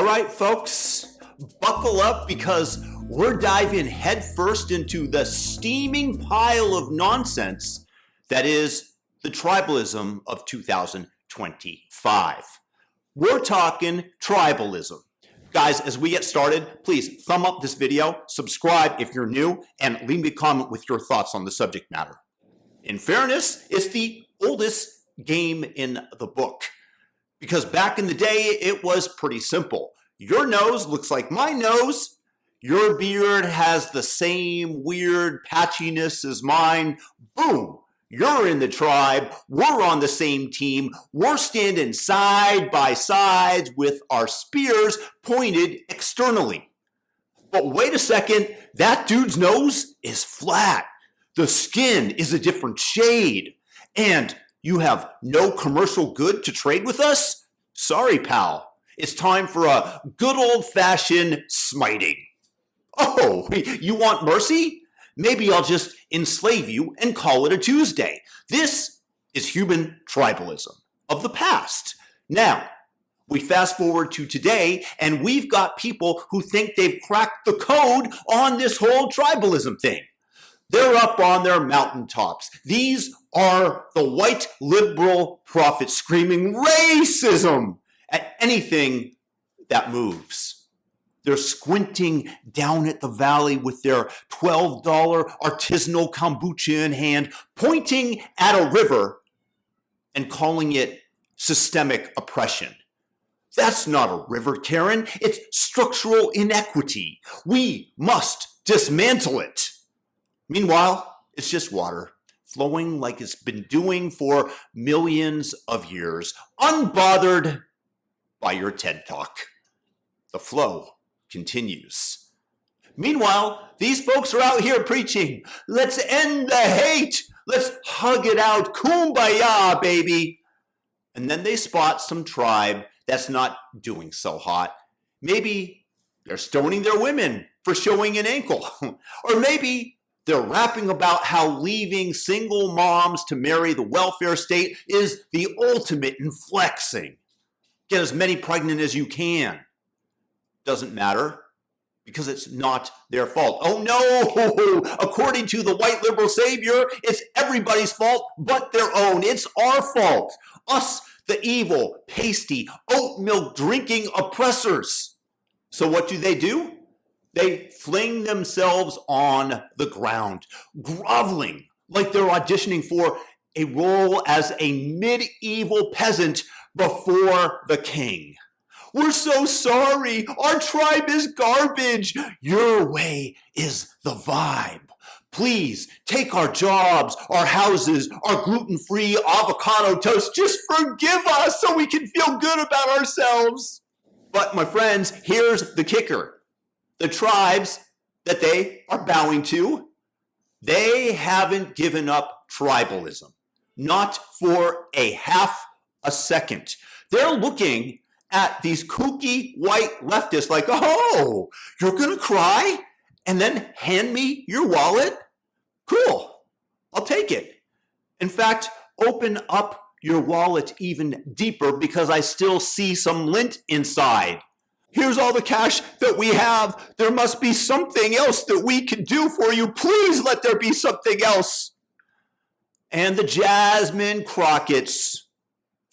right, folks, buckle up because we're diving headfirst into the steaming pile of nonsense that is the tribalism of 2025. We're talking tribalism. Guys, as we get started, please thumb up this video, subscribe if you're new, and leave me a comment with your thoughts on the subject matter. In fairness, it's the oldest game in the book, because back in the day, it was pretty simple. Your nose looks like my nose. Your beard has the same weird patchiness as mine. Boom. You're in the tribe. We're on the same team. We're standing side by side with our spears pointed externally. But wait a second. That dude's nose is flat. The skin is a different shade. And you have no commercial good to trade with us? Sorry, pal. It's time for a good old-fashioned smiting. Oh, you want mercy? Maybe I'll just enslave you and call it a Tuesday. This is human tribalism of the past. Now, we fast forward to today, and we've got people who think they've cracked the code on this whole tribalism thing. They're up on their mountaintops. These are the white liberal prophets screaming racism at anything that moves. They're squinting down at the valley with their $12 artisanal kombucha in hand, pointing at a river and calling it systemic oppression. That's not a river, Karen. It's structural inequity. We must dismantle it. Meanwhile, it's just water, flowing like it's been doing for millions of years, unbothered by your TED Talk. The flow continues. Meanwhile, these folks are out here preaching, let's end the hate, let's hug it out, kumbaya, baby. And then they spot some tribe that's not doing so hot. Maybe they're stoning their women for showing an ankle. Or maybe they're rapping about how leaving single moms to marry the welfare state is the ultimate in flexing. Get as many pregnant as you can. Doesn't matter because it's not their fault. Oh no! According to the white liberal savior, it's everybody's fault but their own. It's our fault. Us, the evil, pasty, oat milk drinking oppressors. So what do? They fling themselves on the ground, groveling like they're auditioning for a role as a medieval peasant before the king. We're so sorry. Our tribe is garbage. Your way is the vibe. Please take our jobs, our houses, our gluten-free avocado toast. Just forgive us so we can feel good about ourselves. But my friends, here's the kicker. The tribes that they are bowing to, they haven't given up tribalism. Not for a half a second. They're looking at these kooky white leftists like, oh, you're going to cry and then hand me your wallet? Cool. I'll take it. In fact, open up your wallet even deeper because I still see some lint inside. Here's all the cash that we have. There must be something else that we can do for you. Please let there be something else. And the Jasmine Crockett's,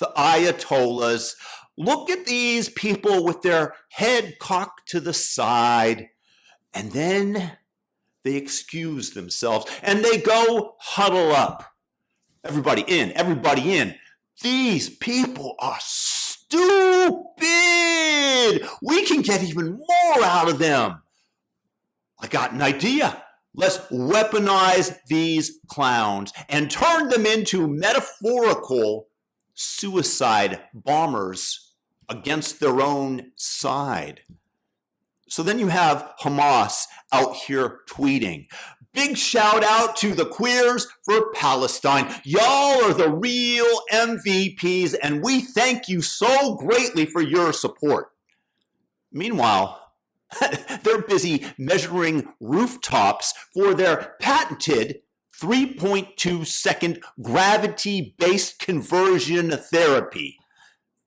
the Ayatollahs, look at these people with their head cocked to the side, and then they excuse themselves, and they go huddle up. Everybody in, everybody in. These people are stupid. We can get even more out of them. I got an idea. Let's weaponize these clowns and turn them into metaphorical suicide bombers against their own side. So then you have Hamas out here tweeting, big shout out to the queers for Palestine. Y'all are the real MVPs and we thank you so greatly for your support. Meanwhile, they're busy measuring rooftops for their patented 3.2 second gravity-based conversion therapy.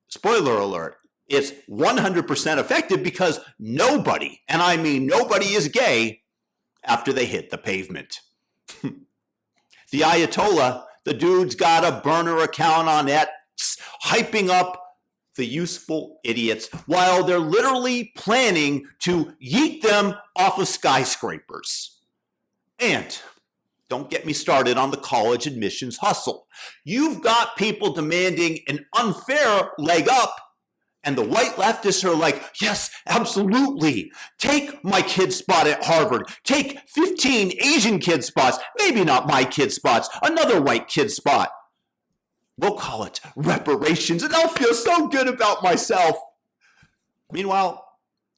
Spoiler alert, It's 100% effective because nobody, and I mean nobody, is gay after they hit the pavement. The Ayatollah, the dude's got a burner account on X, hyping up the useful idiots while they're literally planning to yeet them off of skyscrapers. And don't get me started on the college admissions hustle. You've got people demanding an unfair leg up, and the white leftists are like, yes, absolutely. Take my kid's spot at Harvard. Take 15 Asian kid spots. Maybe not my kid spots, another white kid spot. We'll call it reparations, and I'll feel so good about myself. Meanwhile,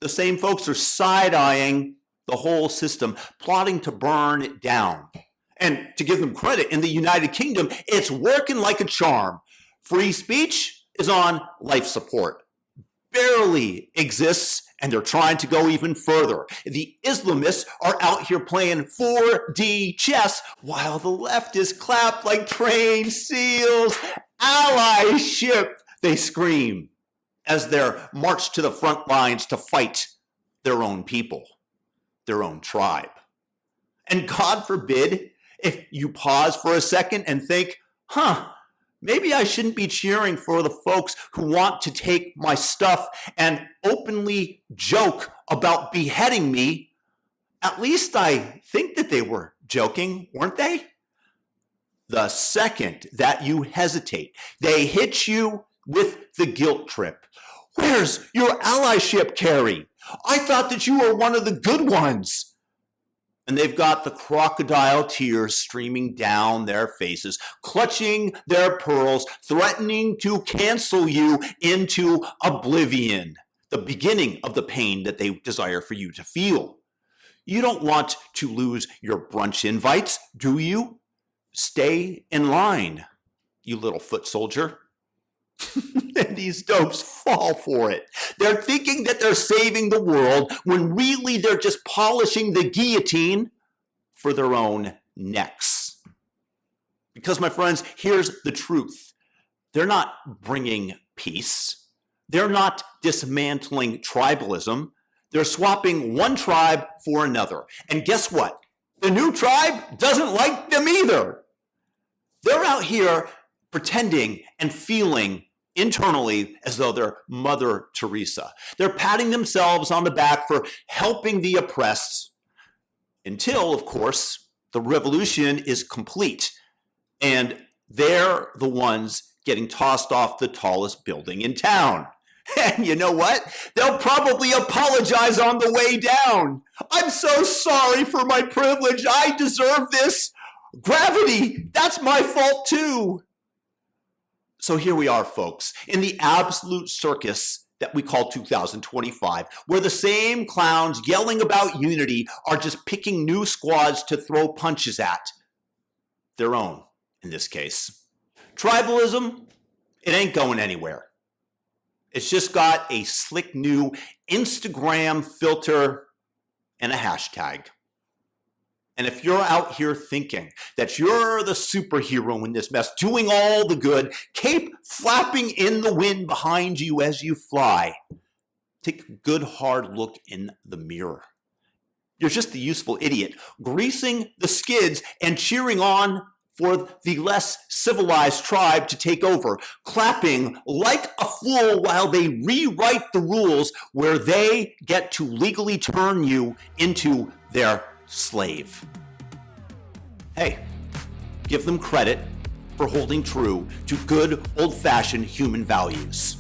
the same folks are side-eyeing the whole system, plotting to burn it down. And to give them credit, in the United Kingdom, it's working like a charm. Free speech is on life support. Barely exists, and they're trying to go even further. The Islamists are out here playing 4D chess while the leftists clap like trained seals. Allyship, they scream as they're marched to the front lines to fight their own people, their own tribe. And God forbid if you pause for a second and think, maybe I shouldn't be cheering for the folks who want to take my stuff and openly joke about beheading me. At least I think that they were joking, weren't they? The second that you hesitate, they hit you with the guilt trip. Where's your allyship, Carrie? I thought that you were one of the good ones. And they've got the crocodile tears streaming down their faces, clutching their pearls, threatening to cancel you into oblivion, the beginning of the pain that they desire for you to feel. You don't want to lose your brunch invites, do you? Stay in line, you little foot soldier. And these dopes fall for it. They're thinking that they're saving the world when really they're just polishing the guillotine for their own necks. Because, my friends, here's the truth. They're not bringing peace. They're not dismantling tribalism. They're swapping one tribe for another. And guess what? The new tribe doesn't like them either. They're out here pretending and feeling internally as though they're Mother Teresa. They're patting themselves on the back for helping the oppressed until, of course, the revolution is complete and they're the ones getting tossed off the tallest building in town. And you know what? They'll probably apologize on the way down. I'm so sorry for my privilege. I deserve this. Gravity, that's my fault too. So here we are, folks, in the absolute circus that we call 2025, where the same clowns yelling about unity are just picking new squads to throw punches at. Their own, in this case. Tribalism, it ain't going anywhere. It's just got a slick new Instagram filter and a hashtag. And if you're out here thinking that you're the superhero in this mess, doing all the good, cape flapping in the wind behind you as you fly, take a good hard look in the mirror. You're just the useful idiot, greasing the skids and cheering on for the less civilized tribe to take over, clapping like a fool while they rewrite the rules where they get to legally turn you into their slave. Hey, give them credit for holding true to good old-fashioned human values.